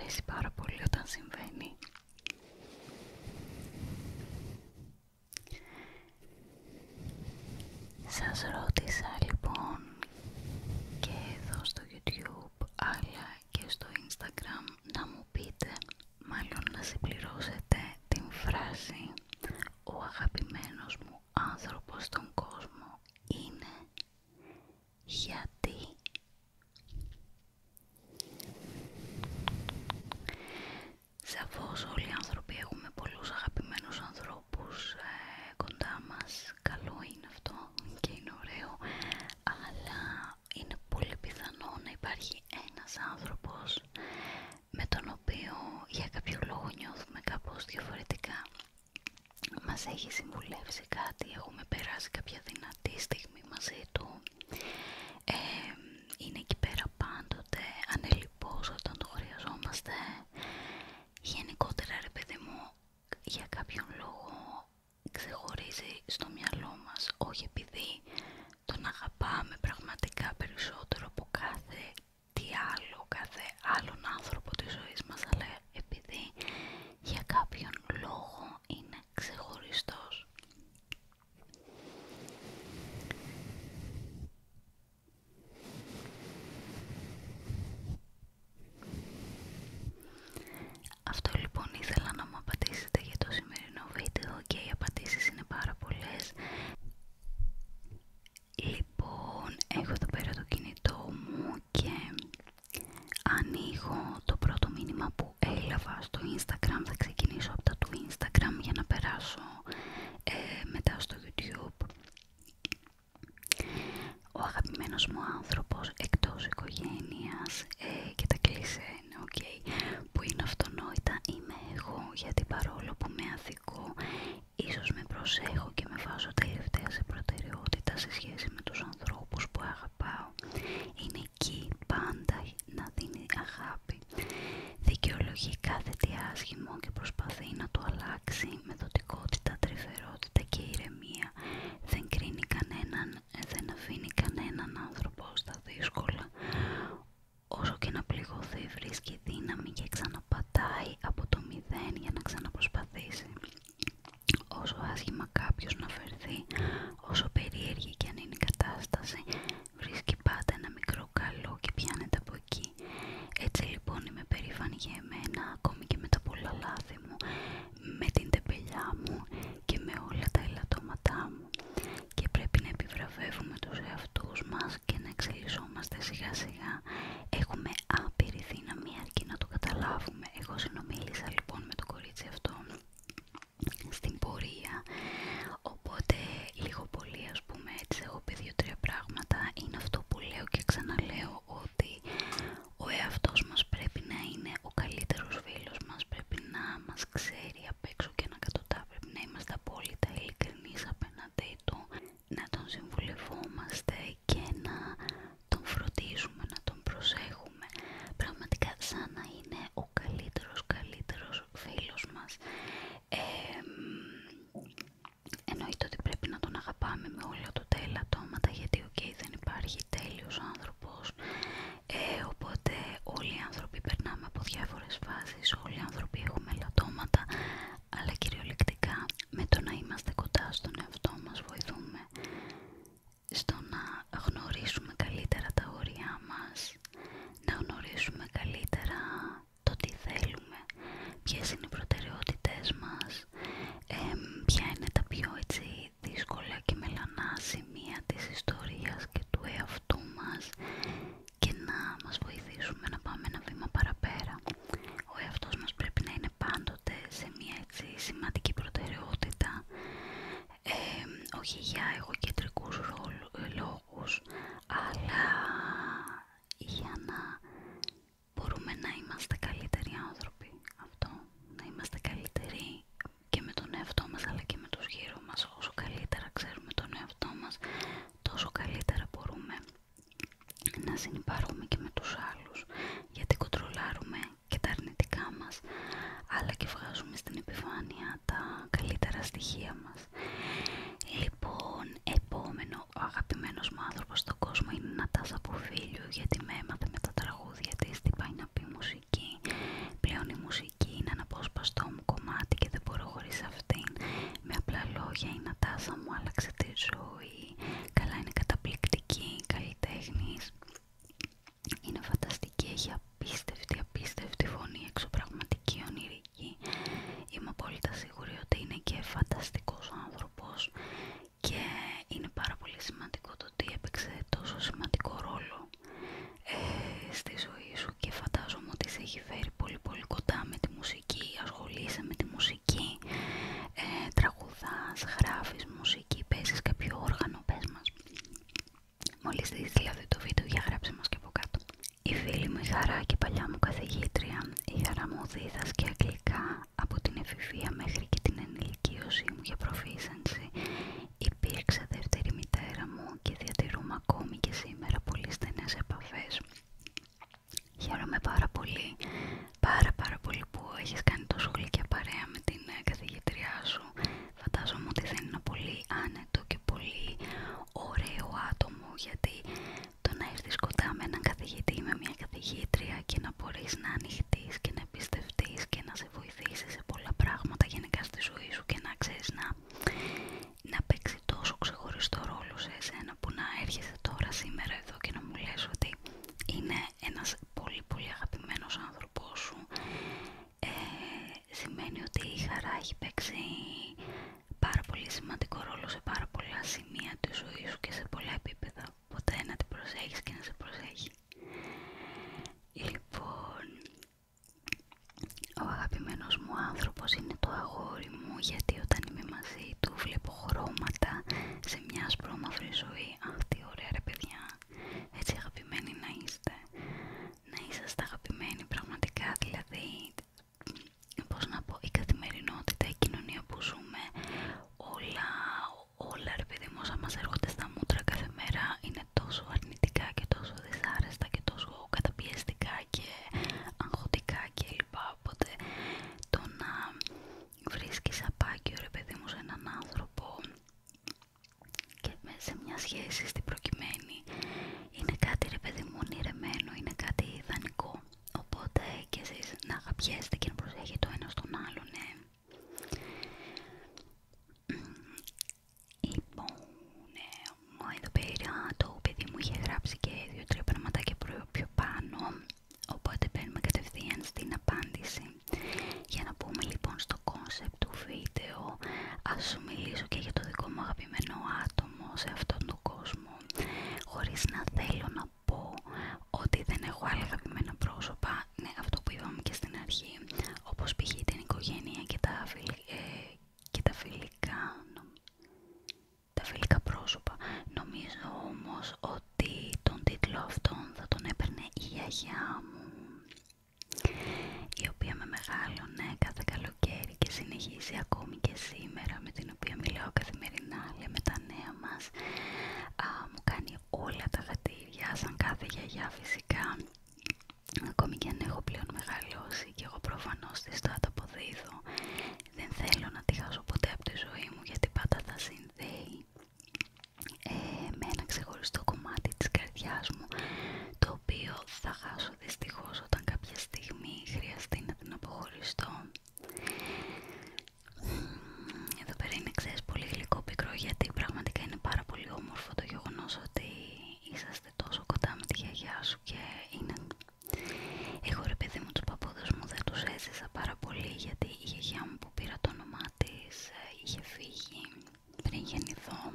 αρέσει πάρα πολύ όταν συμβαίνει. Σας ρώτησα λοιπόν και εδώ στο YouTube αλλά και στο Instagram να μου πείτε, μάλλον να συμπληρώσετε την φράση «Ο αγαπημένος μου άνθρωπος στον κόσμο είναι γιατί». Σαφώς όλοι οι άνθρωποι έχουμε πολλούς αγαπημένους ανθρώπους κοντά μας. Καλό είναι αυτό και είναι ωραίο, αλλά είναι πολύ πιθανό να υπάρχει ένας άνθρωπος με τον οποίο για κάποιο λόγο νιώθουμε κάπως διαφορετικά. Μας έχει συμβουλεύσει κάτι, έχουμε περάσει κάποια δυνατή στιγμή μαζί του, είναι εκεί πέρα πάντοτε, ανελιπώς όταν το χρειαζόμαστε. Γενικότερα ρε παιδί μου, για κάποιον λόγο ξεχωρίζει στο μυαλό μας, όχι επειδή τον αγαπάμε πραγματικά περισσότερο από κάθε άλλον άνθρωπο της ζωής μας, αλλά επειδή για κάποιον λόγο είναι ξεχωριστός. Αυτό λοιπόν ήθελα να μου απαντήσετε για το σημερινό βίντεο και οι απαντήσεις είναι πάρα πολλές. Λοιπόν, έχω εδώ πέρα το κινητό μου και ανοίγω το πρώτο μήνυμα που έλαβα στο Instagram. Θα ξεκινήσω από τα του Instagram για να περάσω μετά στο YouTube. Ο αγαπημένος μου άνθρωπος εκτός οικογένειας και τα κλισέ είναι ok, που είναι αυτονόητα, είμαι εγώ, γιατί παρόλο που με αδικώ, ίσως με προσέχω και με βάζω τελευταία σε προτεραιότητα σε σχέση με τους ανθρώπους που αγαπάω. Είναι εκεί πάντα να δίνει αγάπη. Δικαιολογεί κάθε τι άσχημο και προσπαθεί να το αλλάξει με δοτικότητα, τρυφερότητα και ηρεμία. Δεν κρίνει κανέναν, δεν αφήνει κανέναν άνθρωπο στα δύσκολα. Όσο και να πληγωθεί, βρίσκει δύναμη και ξαναπατάει από το μηδέν για να ξαναπροσπαθήσει. Όσο άσχημα κάποιος να φερθεί, όσο περίεργη και αν είναι η κατάσταση, βρίσκει πάντα ένα μικρό καλό και πιάνεται από εκεί. Έτσι λοιπόν είμαι περήφανη για εμένα, ακόμη και με τα πολλά λάθη μου, με την τεμπελιά μου και με όλα τα ελαττώματά μου. Και πρέπει να επιβραβεύουμε τους εαυτούς μας και να εξελισσόμαστε σιγά σιγά. Έχουμε άπειρη δύναμη αρκεί να το καταλάβουμε. Εγώ συνομίλησα λοιπόν με το κορίτσι αυτό στην πορεία, οπότε λίγο πολύ ας πούμε έτσι έχω πει 2-3 πράγματα. Είναι αυτό που λέω και ξαναλέω, ότι ο εαυτός μας πρέπει να είναι ο καλύτερος φίλος μας, πρέπει να μας ξέρει απ' έξω και ανακατοτά, πρέπει να είμαστε απόλυτα ειλικρινείς απέναντί του, να τον συμβουλευόμαστε και να τον φροντίζουμε, να τον προσέχουμε, πραγματικά σαν να είναι ο καλύτερος φίλος μας. Εννοείται ότι πρέπει να τον αγαπάμε με όλα του τα ελαττώματα, γιατί δεν υπάρχει τέλειος άνθρωπος, οπότε όλοι οι άνθρωποι περνάμε από διάφορες φάσεις, όλοι οι άνθρωποι έχουμε ελαττώματα, αλλά κυριολεκτικά με το να είμαστε κοντά στον εαυτό μας βοηθούμε στο να γνωρίσουμε καλύτερα τα όρια μας, να γνωρίσουμε καλύτερα το τι θέλουμε, ποιες είναι οι προτεραιότητες μας, ποια είναι τα πιο έτσι δύσκολα και μελανά σημεία της ιστορίας και του εαυτού μας και να μας βοηθήσουμε να πάμε ένα βήμα παραπέρα. Ο εαυτός μας πρέπει να είναι πάντοτε σε μια έτσι σημαντική προτεραιότητα, όχι για εγωκεντρικούς λόγους, αλλά για να μπορούμε να είμαστε καλύτεροι άνθρωποι. Αυτό, να είμαστε καλύτεροι και με τον εαυτό μας αλλά και με τους γύρω μας. Όσο καλύτερα ξέρουμε τον εαυτό μας, τόσο καλύτερα μπορούμε να συνυπάρχουμε και με τους άλλους, γιατί κοντρολάρουμε και τα αρνητικά μας, αλλά και βγάζουμε στην επιφάνεια τα καλύτερα στοιχεία μας. Λοιπόν, επόμενο, ο αγαπημένος μου άνθρωπος στον κόσμο είναι η Νατάσα Ποφίλιου, γιατί με έμαθε με τα τραγούδια της, τι πάει να πει μουσική. Μόλις δεις δηλαδή το βίντεο, για γράψε μας και από κάτω. Η φίλη μου η Χαρά και η παλιά μου καθηγήτρια. Η Χαρά μου δίδασκε αγγλικά από την εφηβεία μέχρι και την ενηλικίωσή μου για proficiency. Υπήρξε δεύτερη μητέρα μου και διατηρούμε ακόμη και σήμερα πολύ στενές επαφές. Χαίρομαι πάρα πολύ, πάρα πολύ που έχεις κάνει τόσο γλυκιά παρέα με την καθηγήτριά σου. Φαντάζομαι ότι θα είναι ένα πολύ άνετο και πολύ ωραίο άτομο, γιατί το να έρθεις κοντά με έναν καθηγητή ή με μια καθηγήτρια και να μπορείς να ανοιχτείς και να εμπιστευτείς και να σε βοηθήσει σε πολλά πράγματα γενικά στη ζωή σου και να ξέρεις να παίξει τόσο ξεχωριστό ρόλο σε εσένα, που να έρχεσαι τώρα σήμερα εδώ και να μου λες ότι είναι ένας πολύ αγαπημένος άνθρωπός σου, σημαίνει ότι η Χαρά έχει παίξει πάρα πολύ σημαντικό ρόλο σε πάρα πολλά σημεία της ζωής σου και σε πολλά επίπεδα, οπότε να την προσέχεις και να σε προσέχει. Λοιπόν, ο αγαπημένος μου άνθρωπος είναι το αγόρι μου, γιατί όταν είμαι μαζί του βλέπω χρώματα σε μια ασπρόμαυρη ζωή. Αχ, τι ωραία ρε παιδιά, έτσι αγαπημένοι να είστε, να είσαστε αγαπημένοι πραγματικά. Δηλαδή, πώς να πω, η καθημερινότητα, η κοινωνία που ζούμε, όλα ρε παιδί μου, όσα μας έρχονται στα μούτρα κάθε μέρα είναι τόσο αρνητικά και τόσο δυσάρεστα και τόσο καταπιεστικά και αγχωτικά κλπ. Οπότε το να βρίσκεις απάκιο ρε παιδί μου σε έναν άνθρωπο και σε μια σχέση στην προκειμένη είναι κάτι ρε παιδί μου ονειρεμένο, είναι κάτι ιδανικό. Οπότε και εσείς να αγαπιέστε και να προσέχετε το ένα στον άλλον, ναι. Λοιπόν, εδώ πέρα το παιδί μου είχε γράψει και 2-3 πραγματάκια πιο πάνω, οπότε παίρνουμε κατευθείαν στην απάντηση. Για να πούμε λοιπόν στο concept του βίντεο, ας σου μιλήσω και για το δικό μου αγαπημένο άτομο σε αυτόν τον κόσμο, χωρίς να θέλω να πω ότι δεν έχω άλλα αγαπημένα πρόσωπα. Ναι, αυτό που είπαμε και στην αρχή, όπως π.χ. την οικογένεια και τα φιλικά πρόσωπα. Νομίζω όμως ότι τον τίτλο αυτόν θα τον έπαιρνε η γιαγιά μου, η οποία με μεγάλωνε κάθε καλοκαίρι και συνεχίζει ακόμη και σήμερα, με την οποία μιλάω καθημερινά, λέμε τα νέα μας, μου κάνει όλα τα χατήρια σαν κάθε γιαγιά φυσικά, ακόμη και αν έχω πλέον μεγαλώσει και εγώ προφανώς της το ανταποδίδω. Δεν θέλω να τη χάσω ποτέ από τη ζωή μου, γιατί πάντα θα συνδέει με ένα ξεχωριστό κομμάτι της καρδιάς μου, το οποίο θα χάσω δυστυχώς όταν κάποια στιγμή χρειαστεί να την αποχωριστώ. Εδώ πέρα είναι, ξέρεις, πολύ γλυκό πικρό, γιατί πραγματικά είναι πάρα πολύ όμορφο το γεγονός ότι είσαστε τόσο κοντά με τη γιαγιά σου και είναι... Εγώ ρε παιδί μου τους παππούδες μου δεν τους έζησα πάρα πολύ, γιατί η γιαγιά μου που πήρα το όνομά της είχε φύγει πριν γεννηθώ.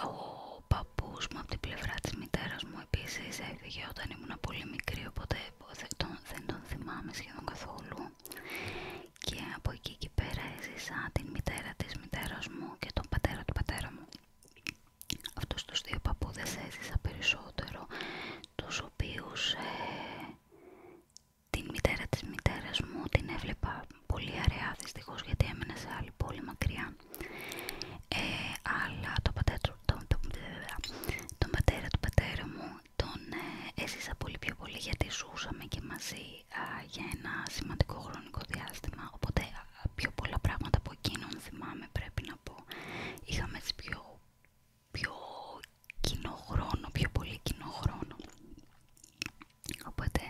Ο παππούς μου από την πλευρά της μητέρας μου επίσης έφυγε όταν ήμουν πολύ μικρή, οπότε δεν τον θυμάμαι σχεδόν καθόλου. Και από εκεί και πέρα έζησα την μητέρα της μητέρας μου και τον πατέρα του πατέρα μου. Αυτούς τους δύο παππούδες έζησα περισσότερο, τους οποίους την μητέρα της μητέρας μου την έβλεπα πολύ αραιά δυστυχώς, γιατί έμενε σε άλλη πόλη μακριά. Αλλά τον πατέρα του πατέρα μου τον έζησα πολύ πιο πολύ, γιατί ζούσαμε και μαζί για ένα σημαντικό χρονικό διάστημα, οπότε πιο πολλά πράγματα από εκείνον θυμάμαι, πρέπει να πω. Είχαμε έτσι πιο κοινό χρόνο, πιο πολύ κοινό χρόνο. Οπότε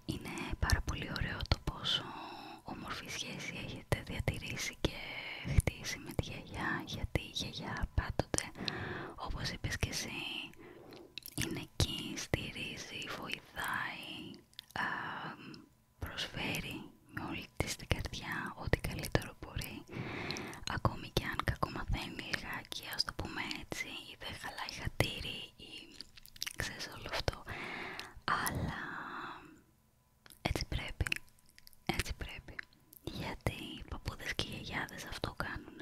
είναι πάρα πολύ ωραίο το πόσο όμορφη σχέση έχετε διατηρήσει και χτίσει με τη γιαγιά, γιατί η γιαγιά πάντοτε, όπως είπες και εσύ, είναι εκεί, στηρίζει, βοηθάει, προσφέρει με όλη της την καρδιά ό,τι καλύτερο μπορεί, ακόμη και αν κακομαθαίνει λιγάκι, ας το πούμε έτσι, ή δεν χαλάει χατήρι ή ξέρεις όλο αυτό, αλλά έτσι πρέπει, γιατί οι παππούδες και οι γιαγιάδες αυτό κάνουν.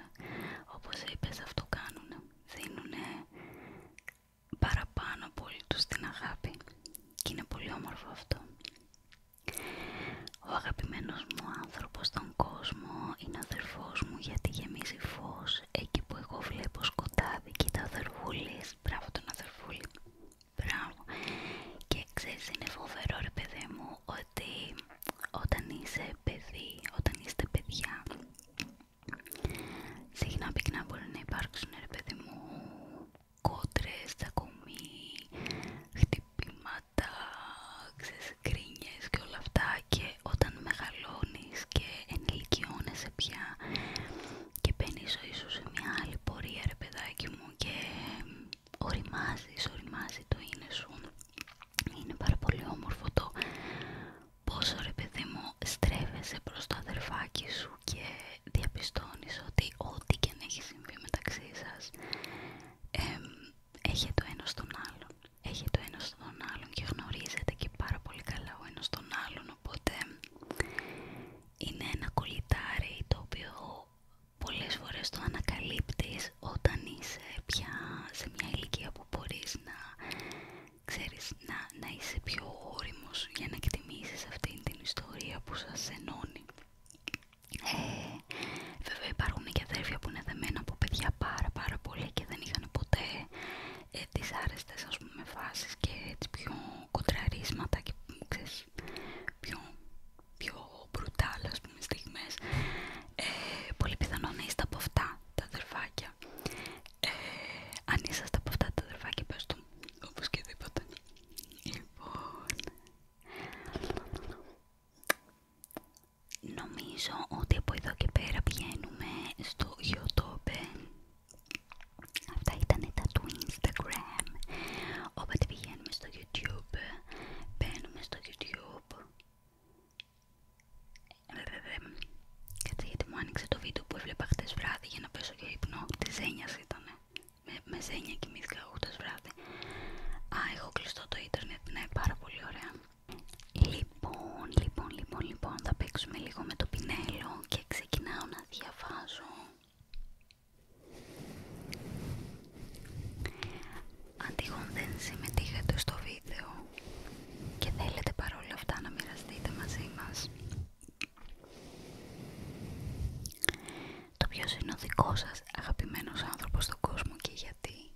δικός σας αγαπημένος άνθρωπος στον κόσμο και γιατί?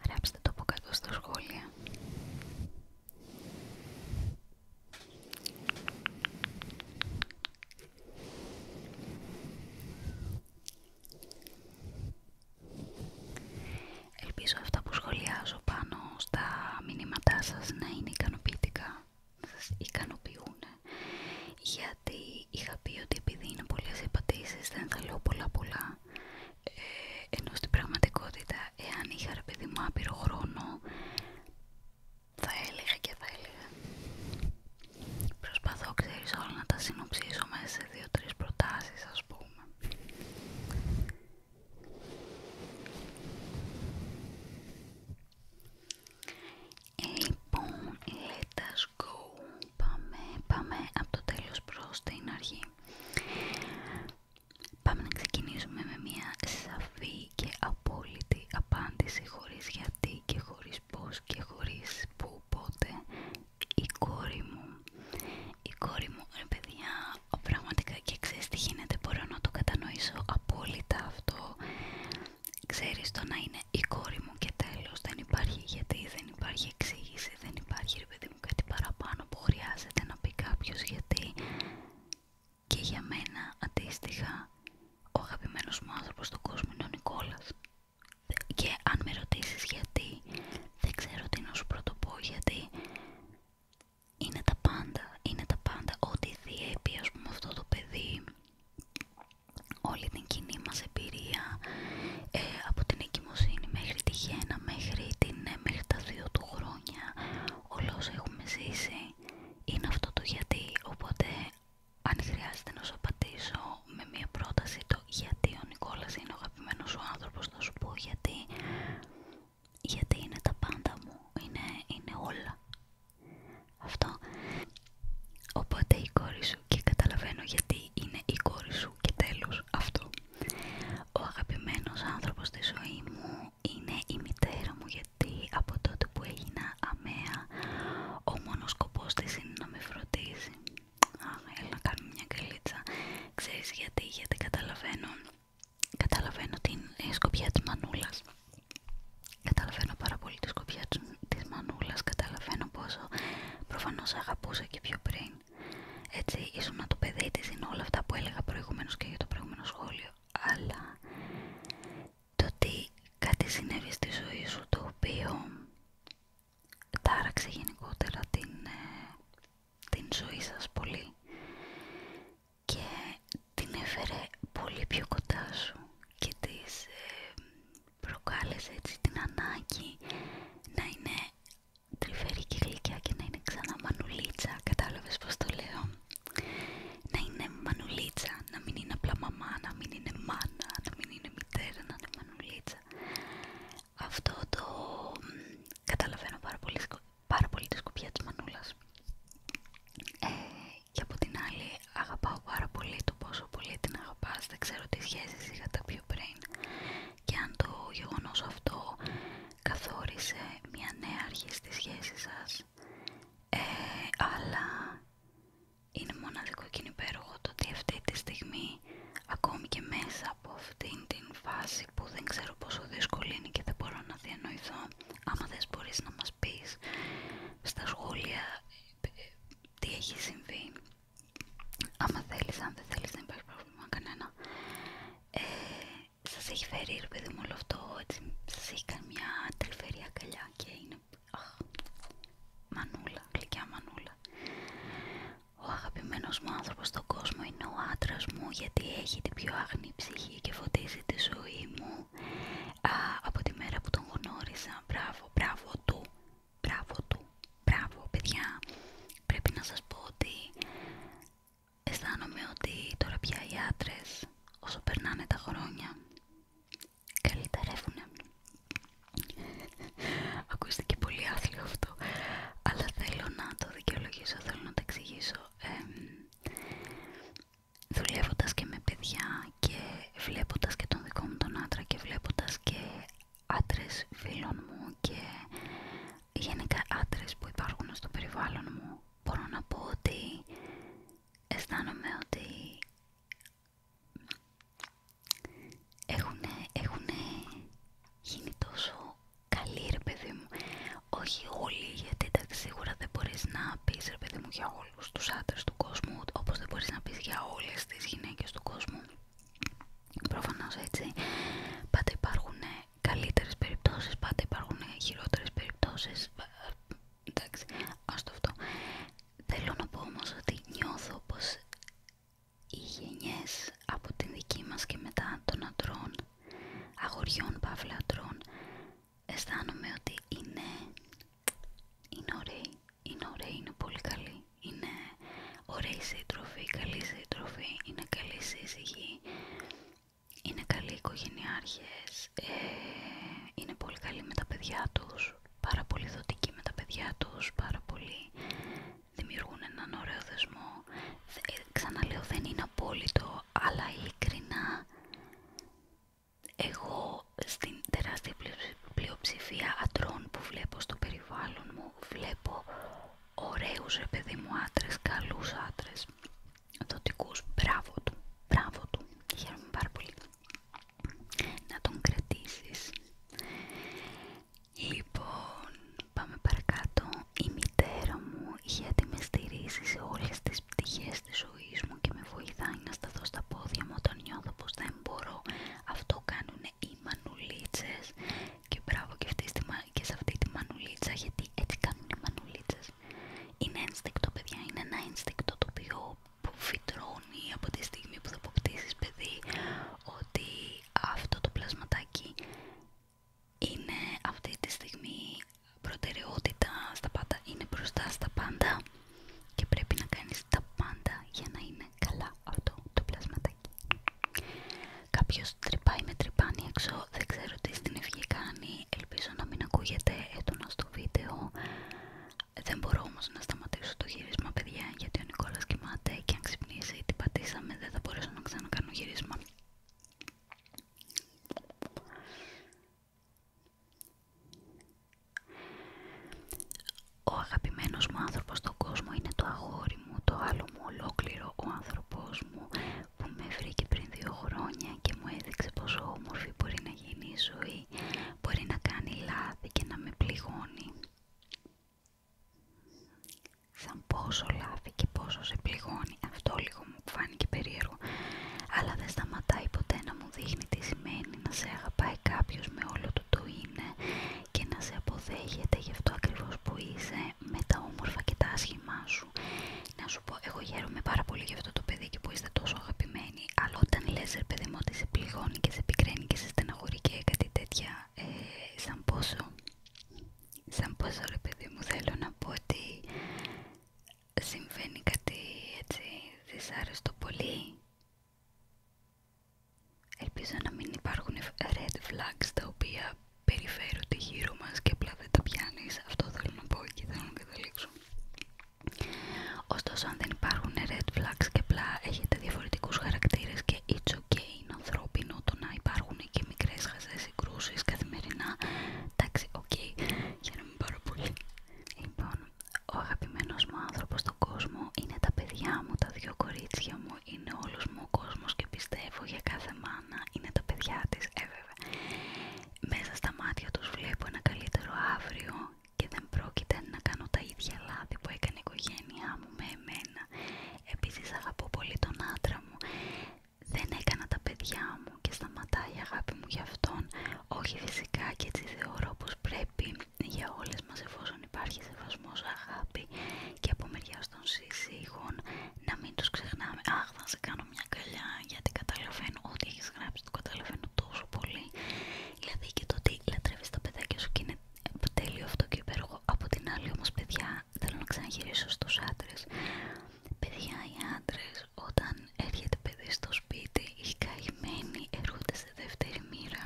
Γράψτε το από κάτω στα σχόλια. Ελπίζω αυτά που σχολιάζω πάνω στα μηνύματά σας να είναι ικανοποιητικά, να σας ικανοποιούν, γιατί είχα πει ότι επειδή είναι πολλές οι απαντήσεις δεν θα λέω πολλά, ενώ στην πραγματικότητα εάν είχα ρε παιδί μου άπειρο χρόνο θα έλεγα και θα έλεγα. Προσπαθώ, ξέρεις, όλα να τα συνοψίσω μέσα σε 2-3 προτάσεις, ας πούμε. Λοιπόν, let us go. Πάμε από το τέλος προς την αρχή. Πάμε να ξεκινήσουμε με μια σαφή και απόλυτη απάντηση, χωρίς γιατί και χωρίς πώς και χωρίς που, πότε. Η κόρη μου, ρε παιδιά, πραγματικά, και ξέρεις τι γίνεται, μπορώ να το κατανοήσω απόλυτα αυτό. Ξέρεις, το να είναι η κόρη μου και τέλος, δεν υπάρχει γιατί, δεν υπάρχει εξήγηση, δεν υπάρχει ρε παιδί μου κάτι παραπάνω που χρειάζεται να πει κάποιος γιατί. Και για μένα αντίστοιχα ο αγαπημένος μου άνθρωπος στον κόσμο είναι ο Νικόλας. Και αν με ρωτήσεις γιατί, δεν ξέρω τι να σου πρωτοπώ, γιατί είναι τα πάντα, ό,τι διέπει ας πούμε αυτό το παιδί, όλη την κοινή μας εμπειρία, από την εγκυμοσύνη μέχρι τη γέννα, μέχρι τα 2 του χρόνια, όλα όσα έχουμε ζήσει, είναι αυτό το γιατί. Οπότε αν χρειάζεται να σου απαντήσω με μια πρόταση το γιατί ο Νικόλας είναι ο αγαπημένος σου άνθρωπος, θα σου πω γιατί είναι τα πάντα μου, είναι όλα. Αυτό. Οπότε η κόρη σου, και καταλαβαίνω γιατί είναι η κόρη σου και τέλος αυτό. Ο αγαπημένος άνθρωπος στη ζωή μου είναι η μητέρα μου, γιατί από τότε που έγινα αμαία ο μόνος σκοπός της είναι να με φροντίζει. Έλα να κάνουμε μια καλίτσα. Ξέρεις γιατί καταλαβαίνω την σκοπιά της μανούλας. Καταλαβαίνω πάρα πολύ τη σκοπιά της μανούλας, καταλαβαίνω πόσο προφανώς αγαπούσα και πιο πριν. Έτσι, ήσουν το παιδί της, είναι όλα αυτά που έλεγα προηγουμένως και για το προηγούμενο σχόλιο. Αλλά το ότι κάτι συνέβη στη ζωή σου το οποίο τάραξε γενικότερα την ζωή σας πολύ και την έφερε πολύ πιο κοντά σου και της προκάλεσε έτσι την ανάγκη να είναι τρυφερή και γλυκιά και να είναι ξανά μανουλίτσα. Κατάλαβες πως το λέω? Να είναι μανουλίτσα, να μην είναι απλά μαμά, να μην είναι μάνα, να μην είναι μητέρα, να είναι μανουλίτσα. Αυτό το καταλαβαίνω πάρα πολύ τη σκοπιά της μανούλας. Και από την άλλη αγαπάω πάρα πολύ το πόσο πολύ την αγαπάς. Δεν ξέρω τι σχέσεις είχατε πιο πριν και αν το γεγονός αυτό καθόρισε μια νέα αρχή στη σχέση σας, αλλά είναι μοναδικό και υπέροχο το ότι αυτή τη στιγμή, ακόμη και μέσα από αυτήν την φάση που δεν ξέρω πόσο δύσκολη είναι και δεν μπορώ να διανοηθώ, άμα δεν μπορείς να μας πεις στα σχόλια τι έχει συμβεί, άμα θέλεις, αν δεν θέλεις δεν υπάρχει πρόβλημα κανένα, σας έχει φέρει ρε παιδί μου όλο αυτό, έτσι, σας έχει κάνει μια τρυφερή αγκαλιά και είναι μανούλα, γλυκιά μανούλα. Ο αγαπημένος μου άνθρωπος στον κόσμο είναι ο άντρας μου, γιατί έχει την πιο άγνη ψυχή και φωτίζει τη ζωή μου από τη μέρα που τον γνώρισα. Μπράβο παιδιά. Πρέπει να σας πω ότι αισθάνομαι ότι τώρα πια οι άντρες, όσο περνάνε τα χρόνια, καλυτερεύουνε. Ακούστηκε πολύ άθλιο αυτό, αλλά θέλω να το δικαιολογήσω, θέλω να το εξηγήσω. Δουλεύοντας και με παιδιά και βλέποντας και τον δικό μου τον άντρα και βλέποντας και άντρες φίλων μου και γενικά άντρες που υπάρχουν στο περιβάλλον μου, μπορώ να πω ότι αισθάνομαι ότι αγοριών παύλα αντρών, αισθάνομαι ότι είναι ωραίοι, είναι πολύ καλοί, είναι ωραίοι σύντροφοι, καλοί σύντροφοι, είναι καλοί σύζυγοι, είναι καλοί οικογενειάρχες, είναι πολύ καλοί με τα παιδιά τους, πάρα πολύ δοτικοί με τα παιδιά τους, πάρα πολύ δημιουργούν έναν ωραίο δεσμό. Ξαναλέω, δεν είναι απόλυτο, αλλά ειλικρινά εγώ στην τεράστια πλειοψηφία αντρών που βλέπω στο περιβάλλον μου, βλέπω ωραίους ρε παιδί μου άντρες, καλούς άντρες, δοτικούς. Μπράβο του, χαίρομαι πάρα πολύ. Να τον κρατήσεις. Λοιπόν, πάμε παρακάτω. Η μητέρα μου, γιατί με στηρίζει σε όλες τις πτυχές της ζωής μου και με βοηθάει να σταθώ στα πόδια μου όταν νιώθω πως δεν μπορώ. Αυτό κάνουν οι μανουλίτσες και μπράβο και σε αυτή τη μανουλίτσα, γιατί έτσι κάνουν οι μανουλίτσες. Είναι ένστικτο, παιδιά, είναι ένα ένστικτο το οποίο που φυτρώνει από τη στιγμή που θα αποκτήσεις παιδί, ότι αυτό το πλασματάκι είναι αυτή τη στιγμή προτεραιότητα στα πάντα, είναι μπροστά στα πάντα και πρέπει να κάνεις τα πάντα για να είναι καλά αυτό το πλασματάκι. Κάποιος τρυπάει με τρυπάνι έξω, δεν ξέρω τι στην ευχή κάνει, ελπίζω να μην ακούγεται έντονα στο βίντεο. Δεν μπορώ όμως να σταματήσω το γύρισμα, παιδιά, γιατί ο Νικόλας κοιμάται και αν ξυπνήσει τι πατήσαμε δεν θα μπορέσω να ξανακάνω γύρισμα. Ο αγαπημένος μου άνθρωπος στον κόσμο είναι το αγόρι μου, το άλλο μου ολόκληρο, ο άνθρωπός μου που με βρήκε πριν 2 χρόνια και μου έδειξε πόσο όμορφη μπορεί να γίνει η ζωή, μπορεί να κάνει λάθη και να με πληγώνει. Σαν πόσο λάθη και πόσο σε πληγώνει, αυτό λίγο μου φάνηκε περίεργο, αλλά δεν σταματάει ποτέ να μου δείχνει τι σημαίνει να σε αγαπάει κάποιος με όλο του το είναι και να σε αποδέχεται γι' αυτό ακριβώς που είσαι, με τα όμορφα και τα άσχημά σου. Να σου πω, εγώ χαίρομαι πάρα πολύ για αυτό το παιδί και που είστε τόσο αγαπημένοι, αλλά όταν λες ρε παιδί μου ότι σε πληγώνει και σε πικραίνει και σε στεναχωρεί και κάτι τέτοια, σαν πόσο ρε παιδί μου, θέλω να πω ότι συμβαίνει κάτι έτσι δυσάρεστο πολύ. Ελπίζω να μην υπάρχουν red flags τα οποία περιφέρονται γύρω μας και απλά δεν τα πιάνεις. Αυτό θέλω να πω και θέλω να καταλήξω. Ωστόσο, αν δεν υπάρχουν red flags και απλά έχετε διαφορετικούς χαρακτήρες και it's ok, είναι ανθρώπινο το να υπάρχουν και μικρές χαζές συγκρούσεις καθημερινά, εντάξει, ok, χαίρομαι πάρα πολύ. Λοιπόν, ο αγαπημένος μου άνθρωπος στον κόσμο είναι τα παιδιά μου, τα 2 κορίτσια μου, είναι όλος μου ο κόσμος και πιστεύω για κάθε μάνα είναι τα παιδιά της, βέβαια. Μέσα στα μάτια τους βλέπω ένα καλύτερο αύριο και δεν πρόκειται να κάνω τα ίδια λάθη που έκανε η οικογένειά μου με εμένα. Επίσης αγαπώ πολύ τον άντρα μου, δεν έκανα τα παιδιά μου και σταματάει η αγάπη μου για αυτόν. Όχι φυσικά, και έτσι θεωρώ πως πρέπει για όλες μας, εφόσον υπάρχει σεβασμός, αγάπη και από μεριάς των σύζυγων, να μην τους ξεχνάμε. Αχ, θα σε κάνω μια αγκαλιά γιατί καταλαβαίνω ότι έχεις γράψει, το καταλαβαίνω τόσο πολύ. Δηλαδή και το ότι λατρεύεις τα παιδάκια σου και είναι τέλειο αυτό και υπέροχο. Από την άλλη όμως, παιδιά, θέλω να ξαναγυρίσω στους άντρες. Παιδιά, οι άντρες όταν έρχεται παιδί στο σπίτι, οι καημένοι έρχονται σε δεύτερη μοίρα.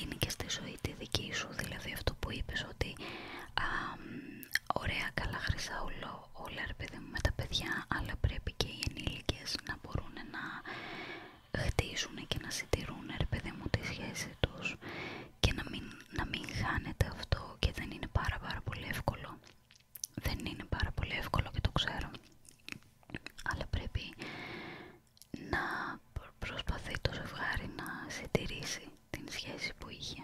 είναι και στη ζωή τη δική σου, δηλαδή αυτό που είπες ότι ωραία, καλά, χρυσά όλα ρε παιδί μου με τα παιδιά, αλλά πρέπει και οι ενήλικες να μπορούν να χτίζουν και να συντηρούν ρε παιδί μου τη σχέση τους και να μην χάνεται αυτό, και δεν είναι πάρα πολύ εύκολο. Δεν είναι πάρα πολύ εύκολο και το ξέρω, αλλά πρέπει να προσπαθεί το ζευγάρι να συντηρήσει την σχέση που είχε,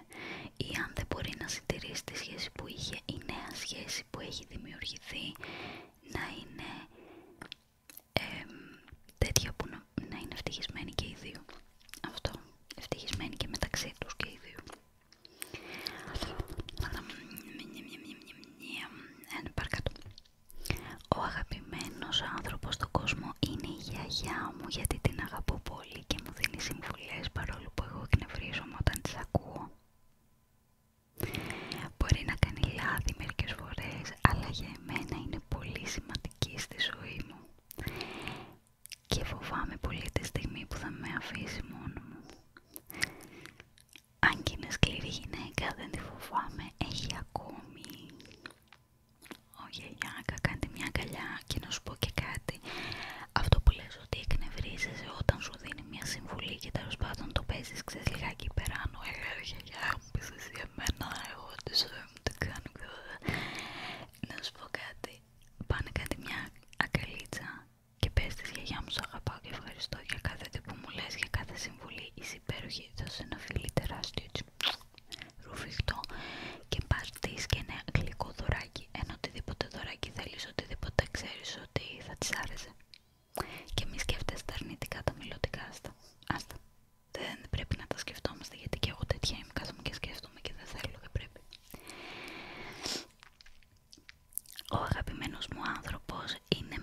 ή αν δεν μπορεί να συντηρήσει τη σχέση που είχε, η νέα σχέση που έχει δημιουργηθεί να είναι τέτοια που να είναι ευτυχισμένοι και οι δύο. Αυτό, ευτυχισμένοι και μεταξύ τους και οι δύο. Παρακάτω. Ο αγαπημένος άνθρωπος στον κόσμο είναι η γιαγιά μου, γιατί την αγαπώ πολύ και μου δίνει συμβουλές παρόλο που εγώ εκνευρίζομαι όταν τις ακούω. Μπορεί να κάνει λάθη μερικές φορές, αλλά για εμένα είναι πολύ σημαντική στη ζωή μου και φοβάμαι πολύ τη στιγμή που θα με αφήσει μόνο μου. Αν και είναι σκληρή γυναίκα, δεν τη φοβάμαι, έχει ακόμη. Ω γιαγιάκα, κάντε μια αγκαλιά. Και να σου πω και κάτι, αυτό που λες ότι εκνευρίζεσαι όταν σου δίνει μια συμβουλή και τέλος πάντων το παίζεις, ξέρεις, λιγάκι υπεράνω, γιαγιά μου πεις εσύ εμένα, εγώ τη ζωή μου τι κάνω. Να σου πω κάτι, πάνε κάτι μια αγκαλίτσα και πες της γιαγιά μου σ' αγαπάω και ευχαριστώ για κάθε τι που μου λες, για κάθε συμβουλή, είσαι υπέροχη, δώσε ένα φιλί τεράστιο έτσι ρουφιχτό και πας της και ένα γλυκό δωράκι, ένα οτιδήποτε δωράκι θέλεις, οτιδήποτε ξέρεις ότι θα της άρεσε. Και μη σκέφτεσαι τα αρνητικά, τα μελλοντικά, άστα. Δεν πρέπει να τα σκεφτόμαστε, γιατί και εγώ τέτοια είμαι, κάθομαι και σκέφτομαι και δεν θέλω, δεν πρέπει. Ο αγαπημένος μου άνθρωπος είναι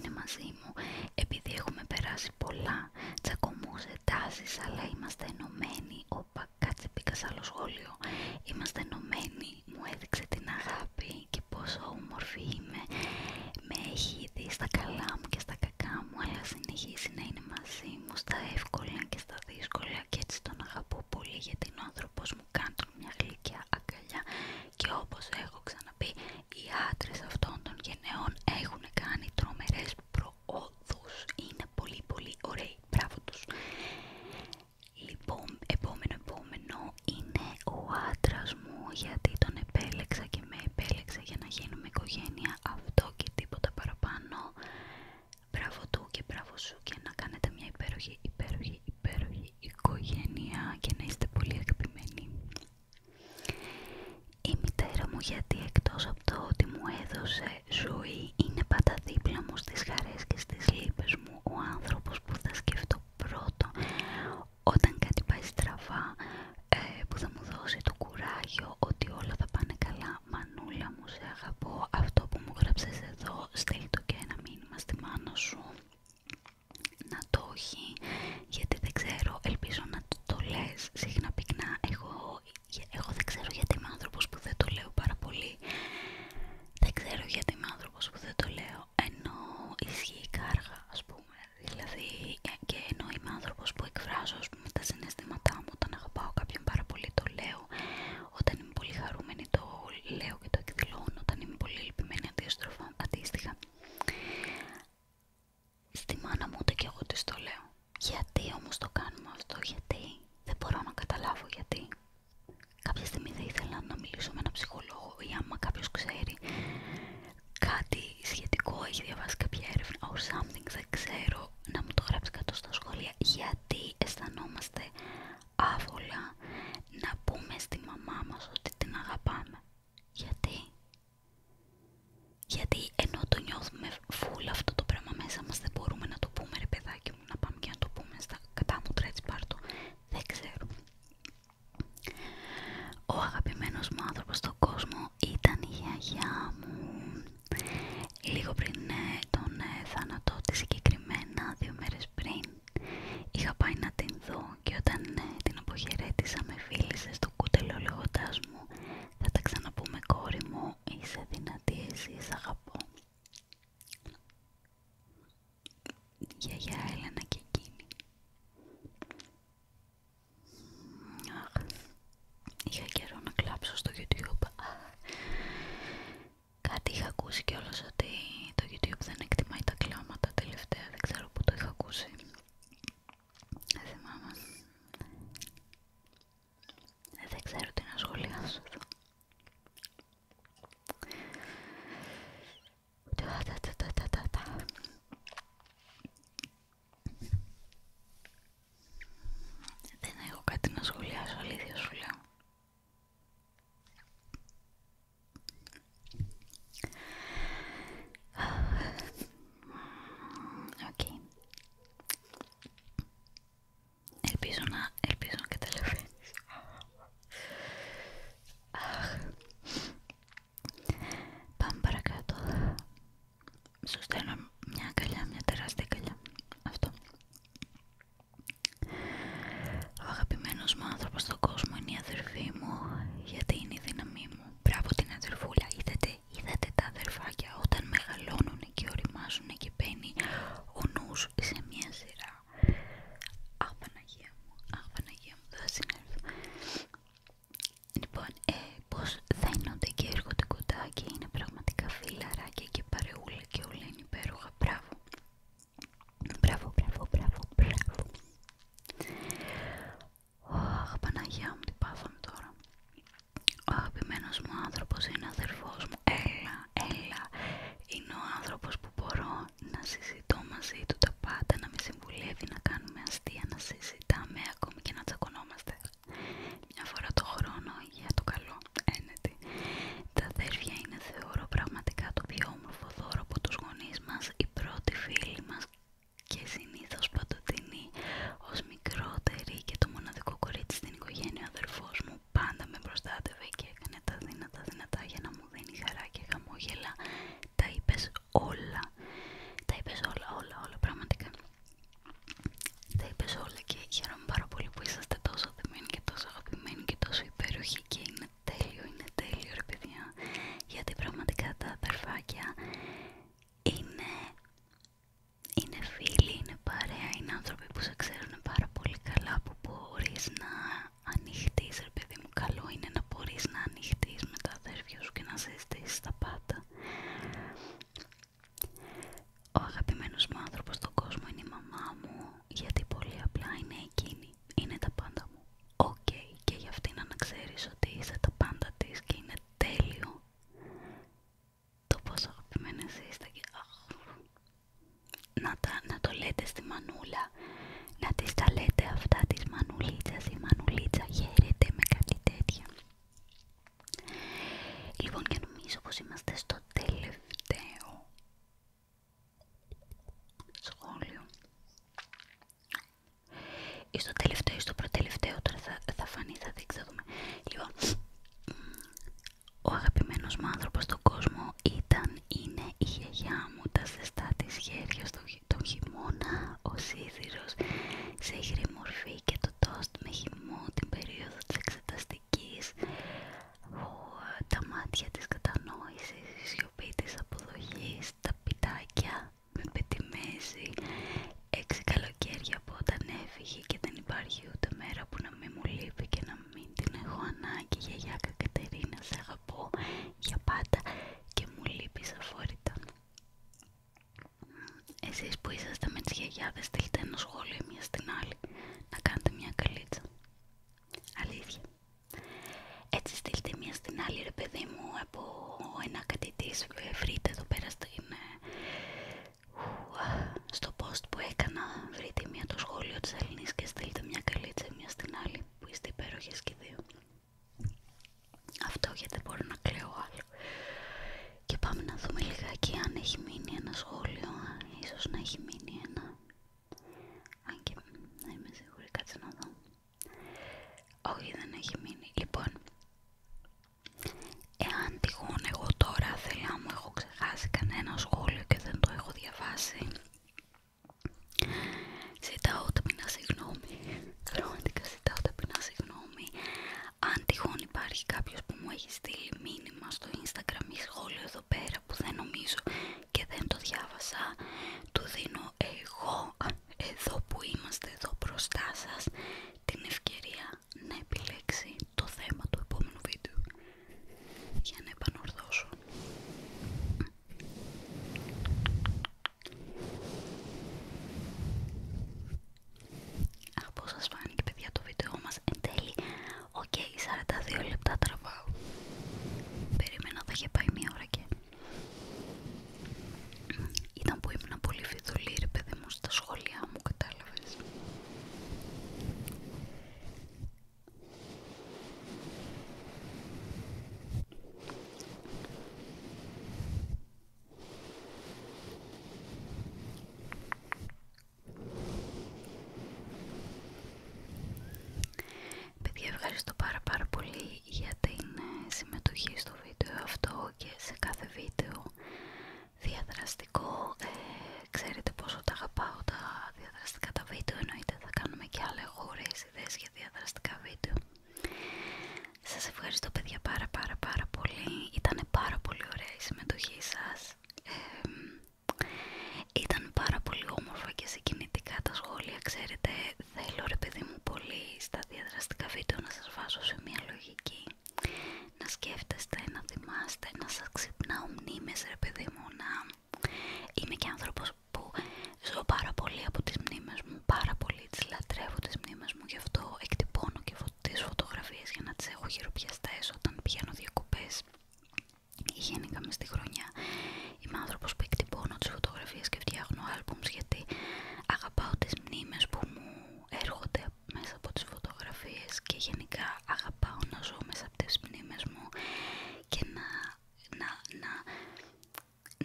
μαζί μου επειδή έχουμε περάσει πολλά τσακωμούς, εντάσεις, αλλά είμαστε ενωμένοι. Όπα, κάτσε, πήγα σε άλλο σχόλιο. Είμαστε ενωμένοι, μου έδειξε την αγάπη και πόσο όμορφη είμαι. Με έχει δει στα καλά μου και στα κακά μου, αλλά συνεχίζει να είναι μαζί μου στα εύκολα και στα δύσκολα, και έτσι τον αγαπώ πολύ, γιατί είναι ο άνθρωπος μου, κάτω μια γλυκιά αγκαλιά. Και όπως έχω ξαναπεί, οι άντρες αυτών των γενεών έχουν κάνει τρομερές προόδους, είναι πολύ ωραίοι, μπράβο τους. Λοιπόν, επόμενο είναι ο άντρας μου, γιατί τον επέλεξα και με επέλεξε για να γίνουμε οικογένεια, αυτό και τίποτα παραπάνω. Μπράβο του και μπράβο σου, και να κάνετε μια υπέροχη οικογένεια και να είστε πολύ αγαπημένοι. Η μητέρα μου, γιατί εκτός από το ότι μου έδωσε ζωή, είναι πάντα δίπλα μου στις χαρές και στις λύπες μου, ο άνθρωπος που θα σκεφτώ πρώτο όταν κάτι πάει στραβά, που θα μου δώσει το κουράγιο ότι όλα θα πάνε καλά. Μανούλα μου, σε αγαπώ. Αυτό που μου γράψες εδώ, στείλ το και ένα μήνυμα στη μάνα σου να το έχει, γιατί δεν ξέρω, ελπίζω να το λες συχνά πυκνά. Εγώ δεν ξέρω γιατί είμαι άνθρωπος που δεν το λέω πάρα πολύ. Δεν ξέρω γιατί είμαι άνθρωπος που δεν το λέω, ενώ ισχύει κάργα, ας πούμε. Δηλαδή, και ενώ είμαι άνθρωπος που εκφράζω, ας πούμε, τα συναισθήματά μου, όταν αγαπάω κάποιον πάρα πολύ το λέω, όταν είμαι πολύ χαρούμενη το λέω και το εκδηλώνω, όταν είμαι πολύ λυπημένη αντίστοιχα. Στη μάνα μου ούτε κι εγώ της το λέω. Γιατί όμως το κάνουμε αυτό, γιατί? Δεν μπορώ να καταλάβω γιατί. Κάποια στιγμή θα ήθελα να μιλήσω με έναν ψυχολόγο, ή άμα κάποιος ξέρει κάτι σχετικό, έχει διαβάσει κάποια έρευνα or something, δεν ξέρω, να μου το γράψει κάτω στα σχόλια. Γιατί αισθανόμαστε άβολα να πούμε στη μαμά μας ότι την αγαπάμε? Γιατί ενώ το νιώθουμε φουλ αυτό το πράγμα μέσα μας, δεν μπορούμε να το πούμε, ρε παιδάκι μου, να πάμε και να το πούμε στα κατάμουτρα, έτσι πάρ' το. Δεν ξέρω. Ο αγαπημένος μου άνθρωπος στον κόσμο ήταν η γιαγιά μου. Λίγο πριν τον θάνατό της, συγκεκριμένα 2 μέρες πριν, είχα πάει να την δω, και όταν την αποχαιρέτησα με φίλησε στο κούτελο λέγοντάς μου «Θα τα ξαναπούμε, κόρη μου, είσαι δυνατή, εσύ, σ' αγαπώ». Γιαγιά Έλενα και εκείνη. Σου στέλνω μια αγκαλιά, μια τεράστια αγκαλιά. Αυτό. Ο αγαπημένος μου άνθρωπος στον κόσμο είναι η αδερφή μου, γιατί είναι η δύναμή μου. Μπράβο την αδερφούλα. Είδατε τα αδερφάκια όταν μεγαλώνουν και οριμάζουν και μπαίνει ο νους σε μια σειρά. Αχ Παναγία μου, δεν θα συνέλθω. Λοιπόν, πως δένονται και έρχονται κοντά και είναι πραγματικά φιλαράκια και παρεούλα και όλα είναι υπέροχα. Μπράβο. Αχ Παναγία μου, τι πάθαμε τώρα. Ο αγαπημένος μου άνθρωπος είναι ο αδερφός μου. Έλα. Είναι ο άνθρωπος που μπορώ να συζητώ μαζί του τα πάντα, να με συμβουλεύει, να κάνουμε αστεία, να συζητάμε, ακόμη και να τσακωνόμαστε μια φορά το χρόνο για το καλό. Ένετη. Τα αδέρφια είναι, θεωρώ, πραγματικά το πιο όμορφο δώρο από τους γονείς μας, οι πρώτοι φίλοι μας και συνήθως παντοτινή. Ως μικρότερη και το μοναδικό κορίτσι στην οικογένεια, ο αδερφός μου πάντα με προστάτευε και έκανε τα δυνατά για να μου δίνει χαρά και χαμόγελα. Τα είπες όλα πραγματικά. Τα είπες όλα και χαίρομαι πάρα πολύ που είσαστε τόσο δεμένοι και τόσο αγαπημένοι και τόσο υπέροχοι και είναι τέλειο ρε παιδιά, γιατί πραγματικά τα αδερφάκια είναι φίλοι, είναι παρέα, είναι άνθρωποι που σε ξέρουν πάρα πολύ καλά, που μπορείς να ανοιχτείς ρε παιδί μου. Καλό είναι να μπορείς να ανοιχτείς με τα αδέρφια σου και να συζητήσεις τα πάντα. Ο αγαπημένος μου άνθρωπος στον κόσμο είναι η μαμά μου, γιατί πολύ απλά είναι εκείνη, είναι τα πάντα μου. Οκ, και για αυτήν να ξέρεις ότι είσαι τα πάντα της και είναι τέλειο. Το πόσο αγαπημένες είστε και να το λέτε στη μανούλα, να της τα λέτε αυτά της μανουλίτσας. Η μανουλίτσα χαίρεται με κάτι τέτοια. Λοιπόν, και νομίζω πως είμαστε στο τελευταίο σχόλιο ή στο τελευταίο ή στο προτελευταίο, τώρα θα φανεί, θα δείξει, θα δούμε. Λοιπόν, ο αγαπημένος μου άνθρωπος στον κόσμο είναι η γιαγιά μου, τα ζεστά της χέρια τον χειμώνα, ο σίδηρος σε υγρή μορφή και το τόστ με χυμό την περίοδο της εξεταστικής, τα μάτια της κατανόησης, η σιωπή της αποδοχής, τα πιτάκια με πετιμέζι, 6 καλοκαίρια από όταν έφυγε και δεν υπάρχει ούτε μέρα που να μην μου λείπει και να μην την έχω ανάγκη. Γιαγιάκα Κατερίνα, σε αγαπώ για πάντα και μου λείπεις αφόρητα. Εσείς που είσαστε με τις γιαγιάδες, στείλτε ένα σχόλιο μία στην άλλη, να κάνετε μια καλίτσα. Αλήθεια. Έτσι στείλτε μία στην άλλη ρε παιδί μου, από ένα κάτι της, βρείτε εδώ πέρα στο post που έκανα, βρείτε μία το σχόλιο της Ελληνής και στείλτε μια καλίτσα μία στην άλλη, που είστε υπέροχες και δύο. Αυτό, γιατί δεν μπορώ να κλαίω άλλο. Και πάμε να δούμε λιγάκι αν έχει μείνει ένα σχόλιο, ίσως να έχει μείνει ένα, αν και να είμαι σίγουρη, κάτσε να δω. Όχι, δεν έχει μείνει. Λοιπόν, εάν τυχόν εγώ τώρα θέλα μου έχω ξεχάσει κανένα σχόλιο και δεν το έχω διαβάσει, ζητάω ταπεινά συγγνώμη. Πραγματικά ζητάω ταπεινά συγγνώμη. Αν τυχόν υπάρχει κάποιος που μου έχει στείλει μήνυμα στο Instagram ή σχόλιο εδώ πέρα που δεν νομίζω και δεν το διάβασα, του δίνω εγώ, εδώ που είμαστε εδώ μπροστά σας, την ευκαιρία να επιλέξει το θέμα του επόμενου βίντεο για να επανορθώσω. Αχ, πώς σας φάνηκε παιδιά το βίντεο μας εν τέλει? Οκ, 42 λεπτά τραβάω. Περίμενα θα είχε πάει 1 ώρα και ήταν που ήμουν πολύ φιδωλή ρε παιδί μου στα σχόλιά μου, κατάλαβες. Παιδιά, ευχαριστώ πάρα πολύ για την συμμετοχή στο βίντεο αυτό και σε κάθε βίντεο διαδραστικό, βάζω σε μια λογική. Να σκέφτεστε, να θυμάστε, να σας ξυπνάω μνήμες, ρε παιδί μου, να... Είμαι και άνθρωπος που ζω πάρα πολύ από τις μνήμες μου, πάρα πολύ τις λατρεύω τις μνήμες μου, γι' αυτό εκτυπώνω και τις φωτογραφίες για να τις έχω χειροπιαστές όταν πηγαίνω διακοπές ή γενικά μες στη χρονιά. Είμαι άνθρωπος που εκτυπώνω τις φωτογραφίες και φτιάχνω άλμπουμς, γιατί αγαπάω τις μνήμες που μου έρχονται μέσα από τις φωτογραφίες και γενικά αγαπάω να ζω μέσα από τις μνήμες μου και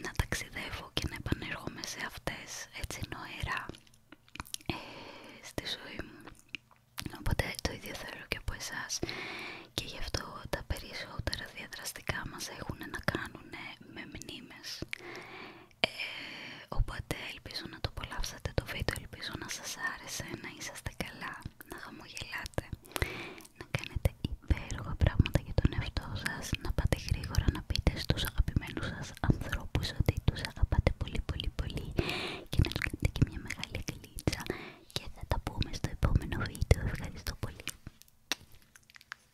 να ταξιδεύω και να επανέρχομαι σε αυτές έτσι νοερά στη ζωή μου. Οπότε το ίδιο θέλω και από εσάς και γι' αυτό τα περισσότερα διαδραστικά μας έχουν να κάνουν με μνήμες. Οπότε ελπίζω να το απολαύσατε το βίντεο, ελπίζω να σας άρεσε, να είσαστε